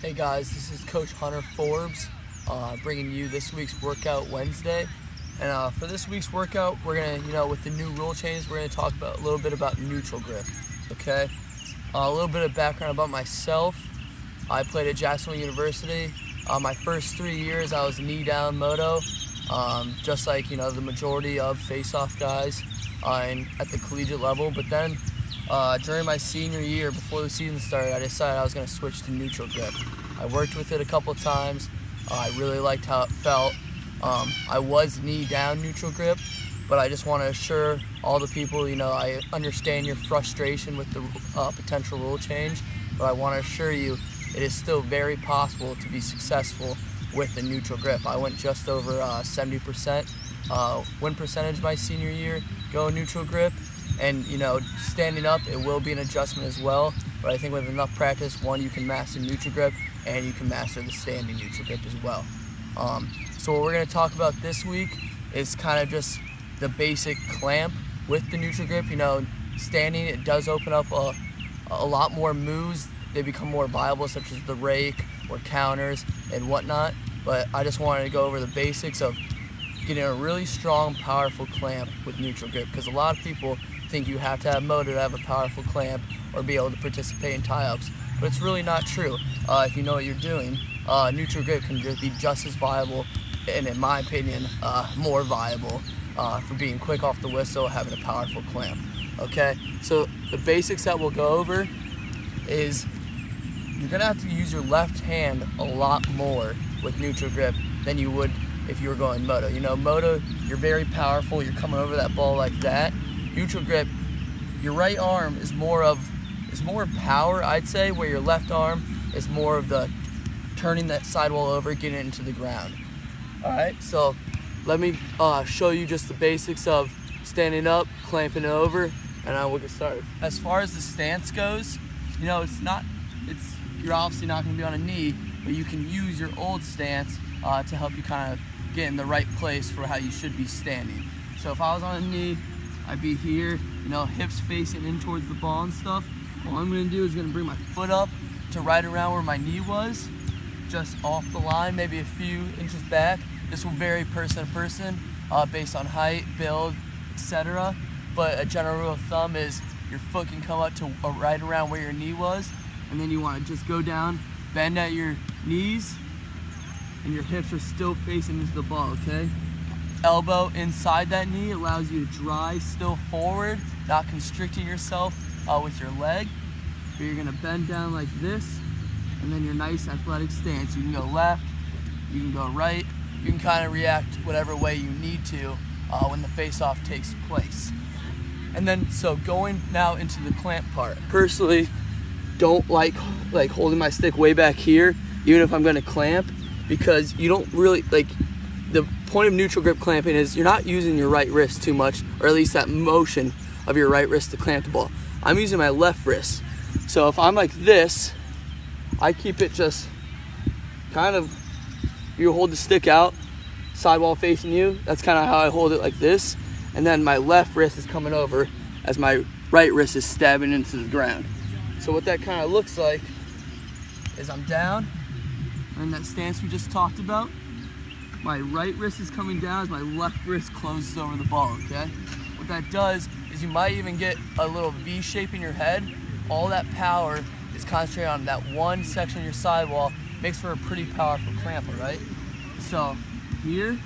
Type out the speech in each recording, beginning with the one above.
Hey guys, this is Coach Hunter Forbes bringing you this week's Workout Wednesday. And for this week's workout, we're gonna, with the new rule change, we're gonna talk about a little bit about neutral grip. Okay, a little bit of background about myself. I played at Jacksonville University. My first 3 years, I was knee down moto, just like the majority of Faceoff guys at the collegiate level. But then during my senior year, before the season started, I decided I was going to switch to neutral grip. I worked with it a couple of times. I really liked how it felt. I was knee down neutral grip, but I just want to assure all the people, I understand your frustration with the potential rule change, but I want to assure you it is still very possible to be successful with the neutral grip. I went just over 70% win percentage my senior year going neutral grip. And standing up, it will be an adjustment as well. But I think with enough practice, you can master neutral grip and you can master the standing neutral grip as well. So what we're going to talk about this week is kind of just the basic clamp with the neutral grip. Standing, it does open up a lot more moves. They become more viable, such as the rake or counters and whatnot. But I just wanted to go over the basics of getting a really strong, powerful clamp with neutral grip, because a lot of people think you have to have motor to have a powerful clamp or be able to participate in tie-ups, but it's really not true. If you know what you're doing, neutral grip can be just as viable, and in my opinion, more viable for being quick off the whistle, having a powerful clamp. Okay, so the basics that we'll go over is you're gonna have to use your left hand a lot more with neutral grip than you would if you were going moto. Moto, you're very powerful, you're coming over that ball like that. Neutral grip, your right arm is more power, I'd say, where your left arm is more of the turning that sidewall over, getting it into the ground. Alright, so let me show you just the basics of standing up, clamping it over, and I will get started. As far as the stance goes, you're obviously not going to be on a knee, but you can use your old stance to help you kind of get in the right place for how you should be standing. So if I was on a knee, I'd be here, hips facing in towards the ball and stuff. All I'm gonna do is gonna bring my foot up to right around where my knee was, just off the line, maybe a few inches back. This will vary person to person based on height, build, etc. But a general rule of thumb is your foot can come up to right around where your knee was, and then you wanna just go down, bend at your knees, and your hips are still facing into the ball, okay? Elbow inside that knee allows you to drive still forward, not constricting yourself with your leg. But you're gonna bend down like this, and then your nice athletic stance. You can go left, you can go right, you can kind of react whatever way you need to when the face-off takes place. And then, so going now into the clamp part. Personally, don't like holding my stick way back here, even if I'm gonna clamp, because you don't really, the point of neutral grip clamping is you're not using your right wrist too much, or at least that motion of your right wrist to clamp the ball. I'm using my left wrist. So if I'm like this, I keep it just kind of, you hold the stick out, sidewall facing you. That's kind of how I hold it, like this. And then my left wrist is coming over as my right wrist is stabbing into the ground. So what that kind of looks like is I'm down, and that stance we just talked about. My right wrist is coming down as my left wrist closes over the ball, okay? What that does is you might even get a little V shape in your head. All that power is concentrated on that one section of your sidewall. Makes for a pretty powerful clamp, all right? So here,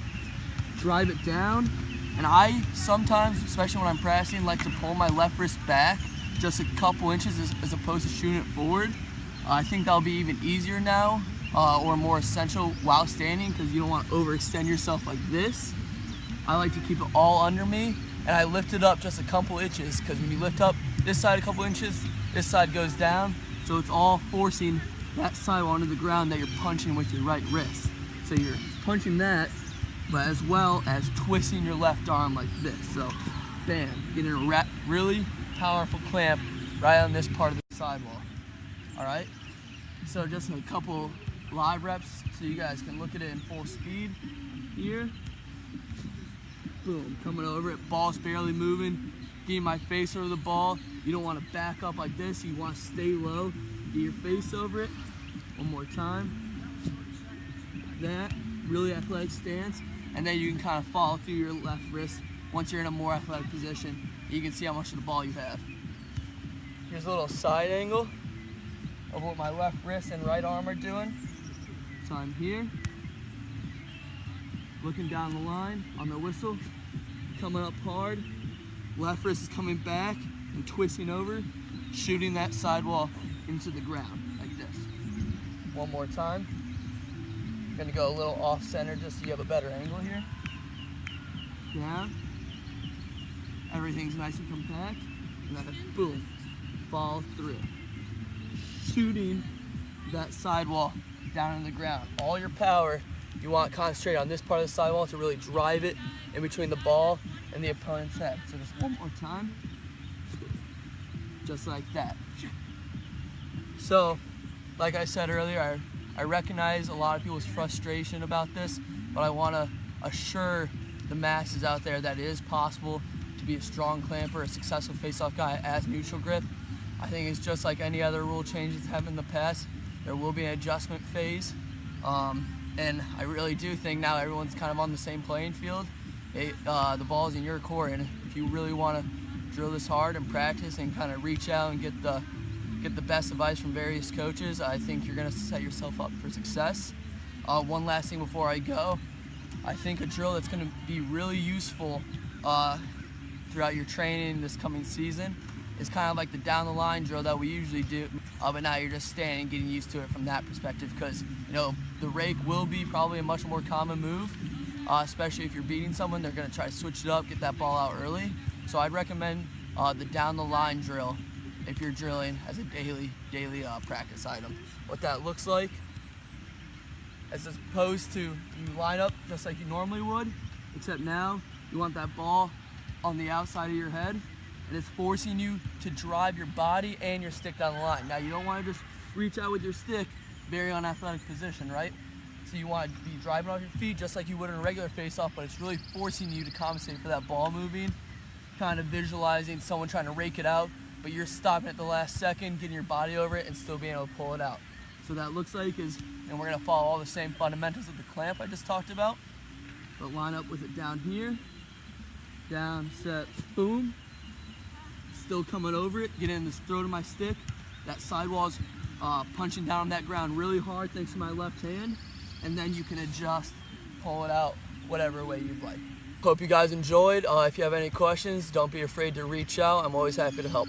drive it down. And I sometimes, especially when I'm practicing, like to pull my left wrist back just a couple inches as opposed to shooting it forward. I think that'll be even easier now. Or more essential while standing, because you don't want to overextend yourself like this. I like to keep it all under me, and I lift it up just a couple inches, because when you lift up this side a couple inches, this side goes down, so it's all forcing that sidewall onto the ground that you're punching with your right wrist. So you're punching that, but as well as twisting your left arm like this. So bam, getting a really powerful clamp right on this part of the sidewall. All right, so just a couple live reps so you guys can look at it in full speed. Here, boom, coming over it, ball's barely moving, getting my face over the ball. You don't want to back up like this, you want to stay low, get your face over it. One more time. That, really athletic stance. And then you can kind of follow through your left wrist. Once you're in a more athletic position, you can see how much of the ball you have. Here's a little side angle of what my left wrist and right arm are doing. So I'm here, looking down the line on the whistle, coming up hard. Left wrist is coming back and twisting over, shooting that sidewall into the ground like this. One more time. I'm gonna go a little off center just so you have a better angle here. Down. Everything's nice and compact. And then boom, fall through. Shooting that sidewall down in the ground. All your power, you want to concentrate on this part of the sidewall to really drive it in between the ball and the opponent's head. So just one more time. Just like that. So, like I said earlier, I recognize a lot of people's frustration about this, but I want to assure the masses out there that it is possible to be a strong clamper, a successful face-off guy as neutral grip. I think it's just like any other rule changes have in the past. There will be an adjustment phase, and I really do think now everyone's kind of on the same playing field. The ball's in your court, and if you really want to drill this hard and practice and kind of reach out and get the best advice from various coaches, I think you're going to set yourself up for success. One last thing before I go, I think a drill that's going to be really useful throughout your training this coming season is kind of like the down the line drill that we usually do, but now you're just standing and getting used to it from that perspective, because the rake will be probably a much more common move, especially if you're beating someone. They're going to try to switch it up, get that ball out early. So I'd recommend the down the line drill if you're drilling as a daily practice item. What that looks like, as opposed to you line up just like you normally would, except now you want that ball on the outside of your head, and it's forcing you to drive your body and your stick down the line. Now you don't want to just reach out with your stick, very unathletic position, right? So you want to be driving off your feet just like you would in a regular face-off, but it's really forcing you to compensate for that ball moving, kind of visualizing someone trying to rake it out, but you're stopping at the last second, getting your body over it, and still being able to pull it out. So that looks like is, and we're going to follow all the same fundamentals of the clamp I just talked about, but line up with it down here, down, set, boom, still coming over it, get in this throat of my stick. That sidewall's punching down on that ground really hard thanks to my left hand, and then you can adjust, pull it out, whatever way you'd like. Hope you guys enjoyed. If you have any questions, don't be afraid to reach out. I'm always happy to help.